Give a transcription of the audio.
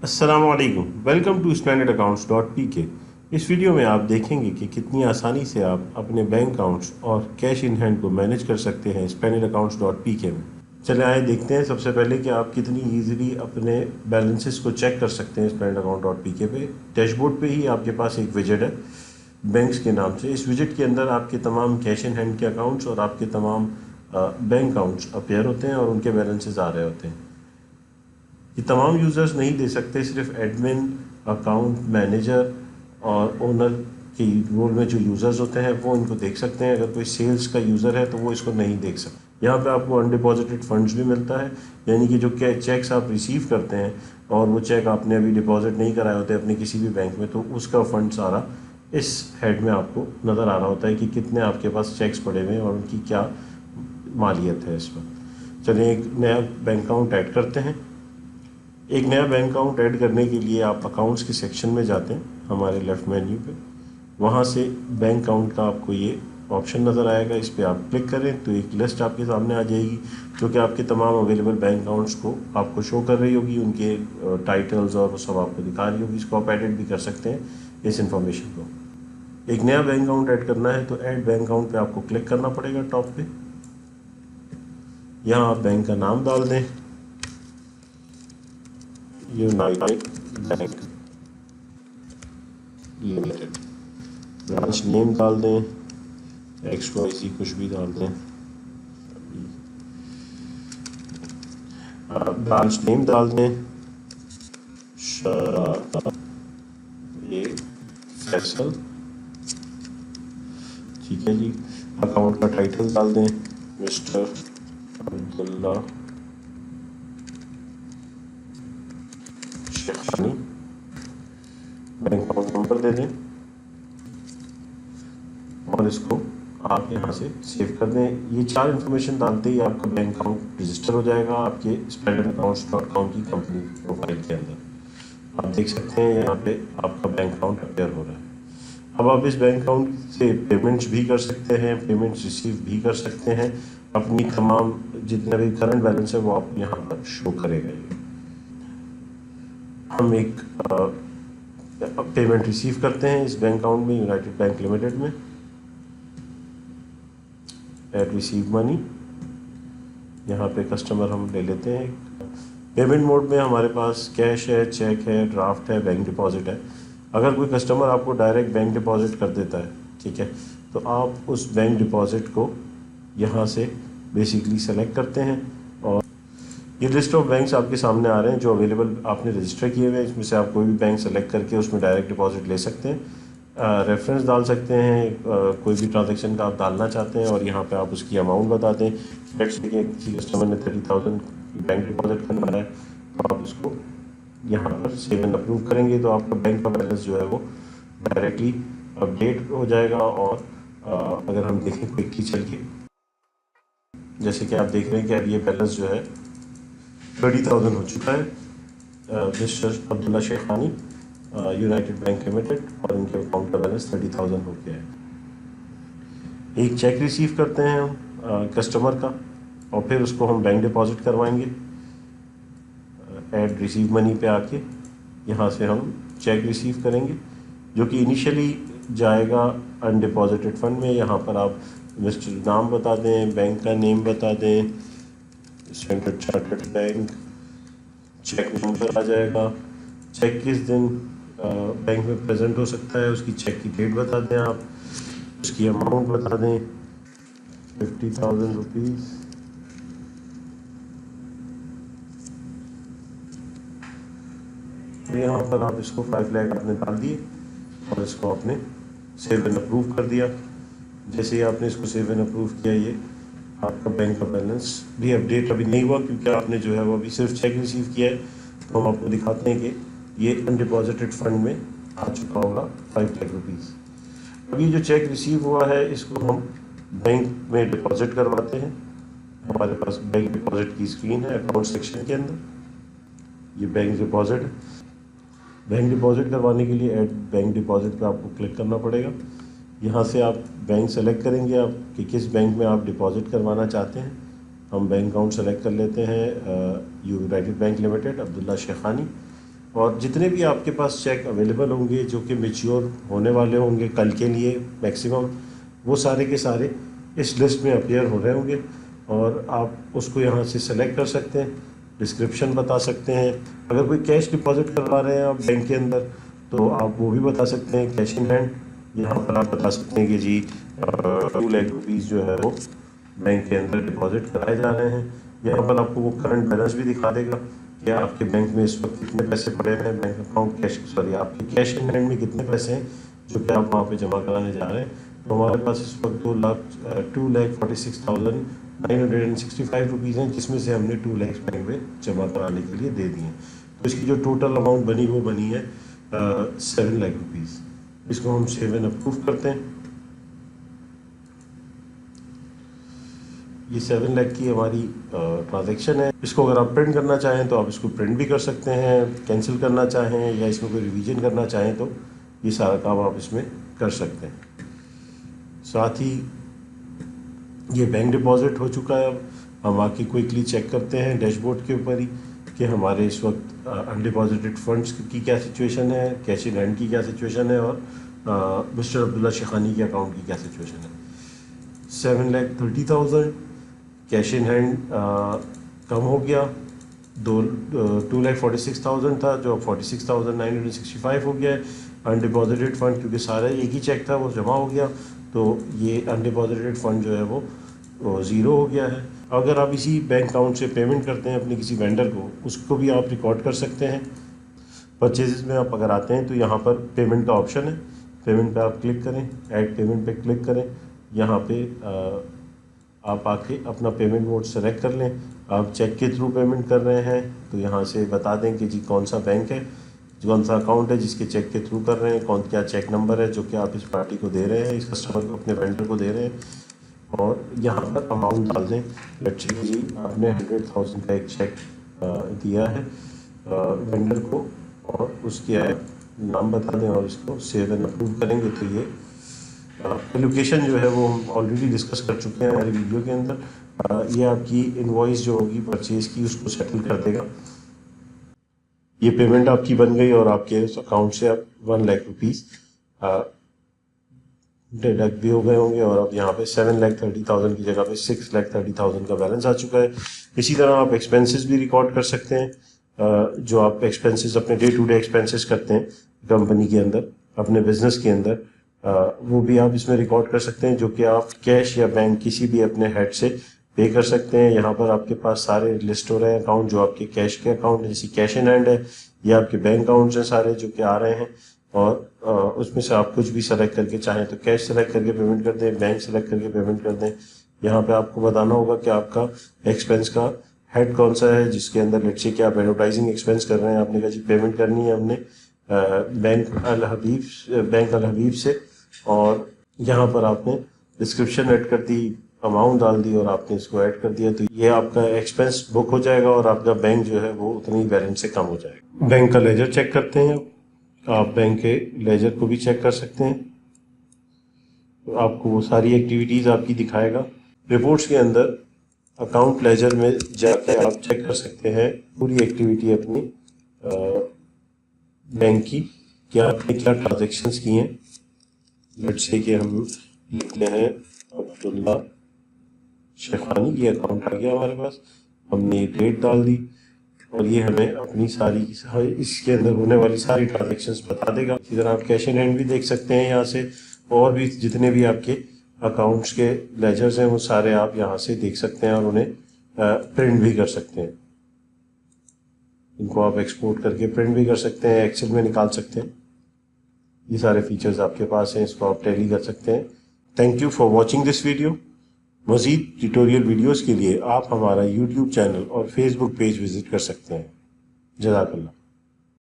अस्सलामुअलैकुम, welcome to standard accounts dot P K. इस video में आप देखेंगे कि कितनी आसानी से आप अपने बैंक अकाउंट्स और कैश इन हैंड को मैनेज कर सकते हैं स्टैंडर्ड अकाउंट्स डॉट पी के में। चले आए देखते हैं सबसे पहले कि आप कितनी ईजिली अपने बैलेंसेस को चेक कर सकते हैं स्टैंडर्ड अकाउंट डॉट पी के पे। डैशबोर्ड पे ही आपके पास एक विजेट है बैंक्स के नाम से। इस विजेट के अंदर आपके तमाम कैश इन हैंड के अकाउंट्स और आपके तमाम बैंक अकाउंट्स अपेयर होते हैं और उनके बैलेंसेस आ रहे होते हैं। ये तमाम यूज़र्स नहीं दे सकते, सिर्फ एडमिन, अकाउंट मैनेजर और ओनर के रोल में जो यूज़र्स होते हैं वो इनको देख सकते हैं। अगर कोई सेल्स का यूज़र है तो वो इसको नहीं देख सकते। यहाँ पे आपको अनडिपॉजिटेड फंड्स भी मिलता है, यानी कि जो चेक्स आप रिसीव करते हैं और वो चेक आपने अभी डिपॉजिट नहीं कराए होते अपने किसी भी बैंक में, तो उसका फंड सारा इस हेड में आपको नज़र आ रहा होता है कि कितने आपके पास चेक्स पड़े हुए हैं और उनकी क्या मालियत है इस पर। चलिए एक नया बैंक अकाउंट ऐड करते हैं। एक नया बैंक अकाउंट ऐड करने के लिए आप अकाउंट्स के सेक्शन में जाते हैं हमारे लेफ़्ट मेन्यू पे। वहाँ से बैंक अकाउंट का आपको ये ऑप्शन नज़र आएगा, इस पर आप क्लिक करें तो एक लिस्ट आपके सामने आ जाएगी जो कि आपके तमाम अवेलेबल बैंक अकाउंट्स को आपको शो कर रही होगी, उनके टाइटल्स और वो सब आपको दिखा रही होगी। इसको आप एडिट भी कर सकते हैं इस इंफॉर्मेशन को। एक नया बैंक अकाउंट ऐड करना है तो ऐड बैंक अकाउंट पे आपको क्लिक करना पड़ेगा टॉप पे। यहाँ आप बैंक का नाम डाल दें, United Bank limited. Branch name डाल दें, एक्स वाई सी कुछ भी डाल दें। ब्रांच नेम डाल दें, ये फैसल, ठीक है जी। अकाउंट का टाइटल डाल दें, mister Abdullah Shekhani. Bank account number दे दें और इसको आप यहाँ से सेव कर दें। ये चार इन्फॉर्मेशन डालते ही आपका बैंक अकाउंट रजिस्टर हो जाएगा आपके स्टैंडर्ड अकाउंट्स डॉट कॉम की कंपनी प्रोफाइल के अंदर। आप देख सकते हैं यहाँ पे आपका बैंक अकाउंट अपेयर हो रहा है। अब आप इस बैंक अकाउंट से पेमेंट्स भी कर सकते हैं, पेमेंट्स रिसीव भी कर सकते हैं। अपनी तमाम जितना भी करंट बैलेंस है वो आप यहाँ पर शो करेगा। ये हम एक पेमेंट रिसीव करते हैं इस बैंक अकाउंट में, यूनाइटेड बैंक लिमिटेड में। एड रिसीव मनी, यहाँ पे कस्टमर हम ले लेते हैं। पेमेंट मोड में हमारे पास कैश है, चेक है, ड्राफ्ट है, बैंक डिपॉजिट है। अगर कोई कस्टमर आपको डायरेक्ट बैंक डिपॉजिट कर देता है, ठीक है, तो आप उस बैंक डिपॉजिट को यहाँ से बेसिकली सेलेक्ट करते हैं और ये लिस्ट ऑफ बैंक्स आपके सामने आ रहे हैं जो अवेलेबल आपने रजिस्टर किए हुए हैं। इसमें से आप कोई भी बैंक सेलेक्ट करके उसमें डायरेक्ट डिपॉजिट ले सकते हैं। रेफरेंस डाल सकते हैं, कोई भी ट्रांजैक्शन का आप डालना चाहते हैं और यहाँ पे आप उसकी अमाउंट बता दें। लेट्स से कि किसी कस्टमर ने 30,000 बैंक डिपॉजिट करना है तो आप उसको यहाँ पर सेव एंड अप्रूव करेंगे तो आपका बैंक का बैलेंस जो है वो डायरेक्टली अपडेट हो जाएगा। और अगर हम देखें क्विकली चल के, जैसे कि आप देख रहे हैं कि अब ये बैलेंस जो है 30,000 हो चुका है। Mister Abdullah Shekhani, United Bank Limited, और इनके अकाउंट का बैलेंस 30,000 हो गया है। एक चेक रिसीव करते हैं हम कस्टमर का और फिर उसको हम बैंक डिपॉजिट करवाएंगे। ऐड रिसीव मनी पे आके यहाँ से हम चेक रिसीव करेंगे जो कि इनिशियली जाएगा अनडिपॉजिटेड फंड में। यहाँ पर आप मिस्टर नाम बता दें, बैंक का नेम बता दें, Standard Chartered Bank, cheque number आ जाएगा, चेक किस दिन बैंक में प्रेजेंट हो सकता है, उसकी चेक की डेट बता दें आप, उसकी अमाउंट बता दें 50,000 रुपीज़। यहाँ पर आप इसको 5 लाख आपने डाल दिए और इसको आपने सेव एंड अप्रूव कर दिया। जैसे ही आपने इसको सेव एंड अप्रूव किया, ये आपका बैंक का बैलेंस भी अपडेट अभी नहीं हुआ क्योंकि आपने जो है वो अभी सिर्फ चेक रिसीव किया है। तो हम आपको दिखाते हैं कि ये अनडिपॉजिटेड फंड में आ चुका होगा 5 लाख रुपीज़। अभी जो चेक रिसीव हुआ है इसको हम बैंक में डिपॉजिट करवाते हैं। हमारे पास बैंक डिपॉजिट की स्क्रीन है अकाउंट सेक्शन के अंदर, ये बैंक डिपॉजिट है। बैंक डिपॉजिट करवाने के लिए ऐड बैंक डिपॉजिट पे आपको क्लिक करना पड़ेगा। यहाँ से आप बैंक सेलेक्ट करेंगे आप कि किस बैंक में आप डिपॉजिट करवाना चाहते हैं। हम बैंक अकाउंट सेलेक्ट कर लेते हैं United Bank limited, Abdullah Shekhani. और जितने भी आपके पास चेक अवेलेबल होंगे जो कि मैच्योर होने वाले होंगे कल के लिए मैक्सिमम, वो सारे के सारे इस लिस्ट में अपीयर हो रहे होंगे और आप उसको यहाँ से सेलेक्ट कर सकते हैं, डिस्क्रिप्शन बता सकते हैं। अगर कोई कैश डिपॉजिट करवा रहे हैं आप बैंक के अंदर तो आप वो भी बता सकते हैं, कैश इन हैंड। यहाँ पर आप बता सकते हैं कि जी 2 लाख रुपीज़ जो है वो बैंक के अंदर डिपॉजिट कराए जा रहे हैं। यहाँ पर आपको वो करंट बैलेंस भी दिखा देगा कि आपके बैंक में इस वक्त कितने पैसे पड़े हैं, बैंक अकाउंट आपके कैश इन हैंड में कितने पैसे हैं जो कि आप वहाँ पे जमा कराने जा रहे हैं। तो हमारे पास इस वक्त 2,46,965 रुपीज़ हैं, जिसमें से हमने 2 लाख बैंक में जमा कराने के लिए दे दिए हैं। तो इसकी जो टोटल अमाउंट बनी वो बनी है 7 लाख रुपीज़। इसको हम सेव एंड अप्रूव करते हैं। ये 7 लाख की हमारी ट्रांजैक्शन है। इसको अगर आप प्रिंट करना चाहें तो आप इसको प्रिंट भी कर सकते हैं, कैंसिल करना चाहें या इसमें कोई रिवीजन करना चाहें तो ये सारा काम आप इसमें कर सकते हैं। साथ ही ये बैंक डिपॉजिट हो चुका है। अब हम आके क्विकली चेक करते हैं डैशबोर्ड के ऊपर ही कि हमारे इस वक्त अनडिपॉजिटेड फंड्स की क्या सिचुएशन है, कैश इन हैंड की क्या सिचुएशन है और मिस्टर अब्दुल्ला शेखानी के अकाउंट की क्या सिचुएशन है। 7,30,000 कैश इन हैंड कम हो गया, 2,46,000 था जो 46,965 हो गया है। अनडिपॉजिटेड फंड क्योंकि सारा एक ही चेक था वो जमा हो गया, तो ये अनडिपॉजिटेड फंड जो है वो ज़ीरो हो गया है। अगर आप इसी बैंक अकाउंट से पेमेंट करते हैं अपने किसी वेंडर को, उसको भी आप रिकॉर्ड कर सकते हैं। परचेजेस में आप अगर आते हैं तो यहाँ पर पेमेंट का ऑप्शन है, पेमेंट पे आप क्लिक करें, ऐड पेमेंट पे क्लिक करें। यहाँ पे आप आके अपना पेमेंट मोड सेलेक्ट कर लें। आप चेक के थ्रू पेमेंट कर रहे हैं तो यहाँ से बता दें कि जी कौन सा बैंक है, कौन सा अकाउंट है जिसके चेक के थ्रू कर रहे हैं, कौन क्या चेक नंबर है जो कि आप इस पार्टी को दे रहे हैं, इस कस्टमर को, अपने वेंडर को दे रहे हैं। और यहाँ पर अमाउंट डाल दें। लेट्स से जी आपने 100,000 का एक चेक दिया है वेंडर को और उसके नाम बता दें और इसको सेव एंड अप्रूव करेंगे तो ये लोकेशन जो है वो हम ऑलरेडी डिस्कस कर चुके हैं हमारी वीडियो के अंदर। ये आपकी इनवॉइस जो होगी परचेज की उसको सेटल कर देगा। ये पेमेंट आपकी बन गई और आपके अकाउंट से अब 1 लाख रुपीज़ डिडक्ट भी हो गए होंगे और अब यहाँ पे 7,30,000 की जगह पे 6,30,000 का बैलेंस आ चुका है। इसी तरह आप एक्सपेंसेस भी रिकॉर्ड कर सकते हैं। जो आप एक्सपेंसेस अपने डे टू डे एक्सपेंसेस करते हैं कंपनी के अंदर, अपने बिजनेस के अंदर, वो भी आप इसमें रिकॉर्ड कर सकते हैं, जो कि आप कैश या बैंक किसी भी अपने हेड से पे कर सकते हैं। यहाँ पर आपके पास सारे लिस्ट हो रहे हैं अकाउंट जो आपके कैश के अकाउंट है, जैसे कैश इन हैंड है, ये आपके बैंक अकाउंट्स हैं सारे जो कि आ रहे हैं। और उसमें से आप कुछ भी सेलेक्ट करके चाहें तो कैश सेलेक्ट करके पेमेंट कर दें, बैंक सेलेक्ट करके पेमेंट कर दें। यहाँ पे आपको बताना होगा कि आपका एक्सपेंस का हेड कौन सा है, जिसके अंदर लेट्स से कि आप एडवर्टाइजिंग एक्सपेंस कर रहे हैं, आपने कहा जी पेमेंट करनी है हमने बैंक अल हबीब से, और यहाँ पर आपने डिस्क्रिप्शन ऐड कर दी, अमाउंट डाल दी और आपने इसको ऐड कर दिया, तो ये आपका एक्सपेंस बुक हो जाएगा और आपका बैंक जो है वो उतनी बैलेंस से कम हो जाएगा। बैंक का लेजर चेक करते हैं। आप बैंक के लेजर को भी चेक कर सकते हैं, तो आपको वो सारी एक्टिविटीज आपकी दिखाएगा। रिपोर्ट्स के अंदर अकाउंट लेजर में जाकर आप चेक कर सकते हैं पूरी एक्टिविटी अपनी बैंक की, क्या आपने क्या ट्रांजेक्शन्स की हैं। लेट्स से कि हम लिखते हैं अब्दुल्ला शेखानी, ये अकाउंट आ गया हमारे पास, हमने डेट डाल दी और ये हमें अपनी सारी इसके अंदर होने वाली सारी ट्रांजेक्शन्स बता देगा। इसी तरह आप कैश इन हैंड भी देख सकते हैं यहाँ से, और भी जितने भी आपके अकाउंट्स के लेजर्स हैं वो सारे आप यहाँ से देख सकते हैं और उन्हें प्रिंट भी कर सकते हैं। इनको आप एक्सपोर्ट करके प्रिंट भी कर सकते हैं, एक्सेल में निकाल सकते हैं। ये सारे फीचर्स आपके पास हैं, इसको आप टैली कर सकते हैं। Thank you for watching this video. मज़ीद ट्यूटोरियल वीडियोस के लिए आप हमारा यूट्यूब चैनल और फेसबुक पेज विजिट कर सकते हैं। जज़ाकल्लाह।